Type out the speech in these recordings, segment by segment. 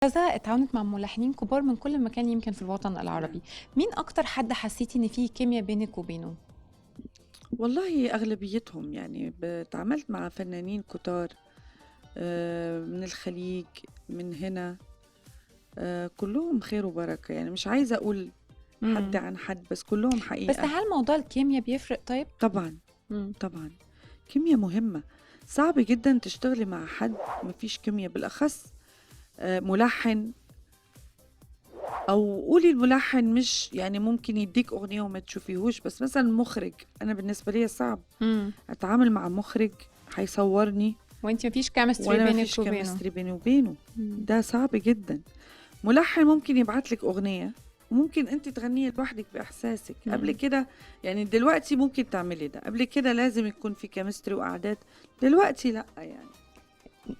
غزة اتعاونت مع ملحنين كبار من كل مكان يمكن في الوطن نعم. العربي. مين أكتر حد حسيتي إن فيه كيميا بينك وبينه؟ والله أغلبيتهم يعني اتعاملت مع فنانين كتار من الخليج، من هنا، كلهم خير وبركة، يعني مش عايزة أقول حد امم عن حد، بس كلهم بس حقيقة. هل موضوع الكيميا بيفرق طيب؟ طبعا امم طبعا، كيمياء مهمة. صعب جدا تشتغلي مع حد مفيش كيمياء، بالأخص ملحن. أو قولي الملحن مش يعني ممكن يديك أغنية وما تشوفيهوش، بس مثلا مخرج، أنا بالنسبة لي صعب امم أتعامل مع مخرج هيصورني وانت مفيش كيمستري وانا ما بينك فيش وبينه. كيمستري بيني وبينه. مم. ده صعب جدا. ملحن ممكن يبعت لك اغنيه وممكن انت تغنيها لوحدك باحساسك. قبل مم. كده يعني دلوقتي ممكن تعملي ده، قبل كده لازم يكون في كيمستري وقعدات، دلوقتي لا يعني.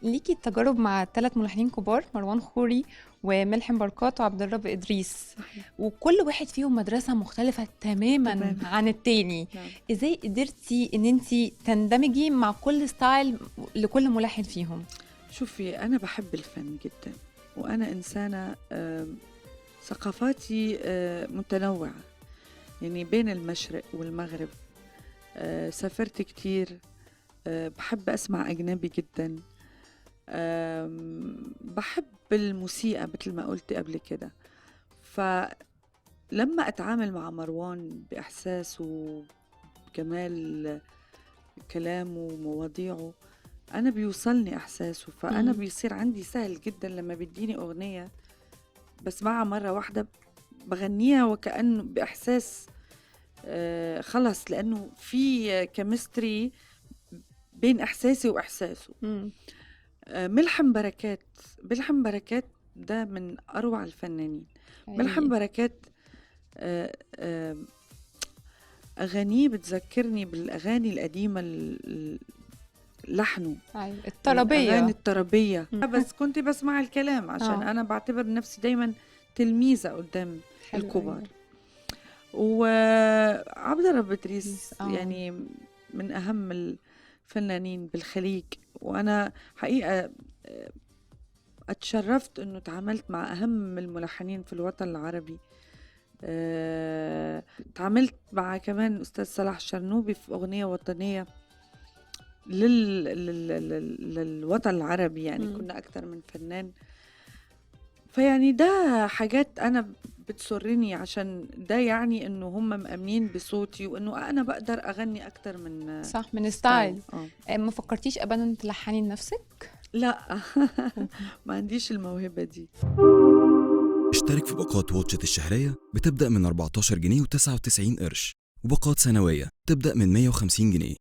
ليكي التجارب مع 3 ملحنين كبار، مروان خوري وملحم بركات وعبد الرب إدريس، صحيح. وكل واحد فيهم مدرسة مختلفة تماما تمام. عن التاني. نعم. ازاي قدرتي ان انتي تندمجي مع كل ستايل لكل ملحن فيهم؟ شوفي انا بحب الفن جدا، وانا انسانه ثقافاتي متنوعه، يعني بين المشرق والمغرب. سافرت كتير. بحب اسمع اجنبي جدا. بحب الموسيقى مثل ما قلت قبل كده. فلما أتعامل مع مروان بإحساس وجمال كلامه ومواضيعه، أنا بيوصلني إحساسه، فأنا مم. بيصير عندي سهل جدا لما بيديني أغنية بسمعها مرة واحدة بغنيها وكأنه بإحساس. خلص، لأنه في كيمستري بين إحساسي وإحساسه. مم. ملحم بركات ده من أروع الفنانين. ملحم حقيقي. بركات آه، آه، أغانيه بتذكرني بالأغاني القديمة، لحنه ايوه، الأغاني الطربية. الطربية. مم. بس كنت بسمع الكلام عشان اه، أنا بعتبر نفسي دايما تلميذة قدام حلو الكبار. ايوه. وعبد الرب إدريس، إدريس اه. يعني من أهم الفنانين بالخليج. وأنا حقيقة آه، اتشرفت انه تعاملت مع اهم الملحنين في الوطن العربي. تعاملت مع كمان استاذ صلاح الشرنوبي في اغنيه وطنيه للوطن العربي، يعني مم. كنا اكثر من فنان. فيعني ده حاجات انا بتسرني، عشان ده يعني انه هم مأمنين بصوتي وانه انا بقدر اغني اكتر من صح، من ستايل. ستايل. ما فكرتيش ابدا تلحني لنفسك؟ لا. ما عنديش الموهبه دي. اشترك في باقات واتشت الشهرية بتبدأ من 14 جنيه و99 قرش، وباقات سنوية تبدأ من 150 جنيه.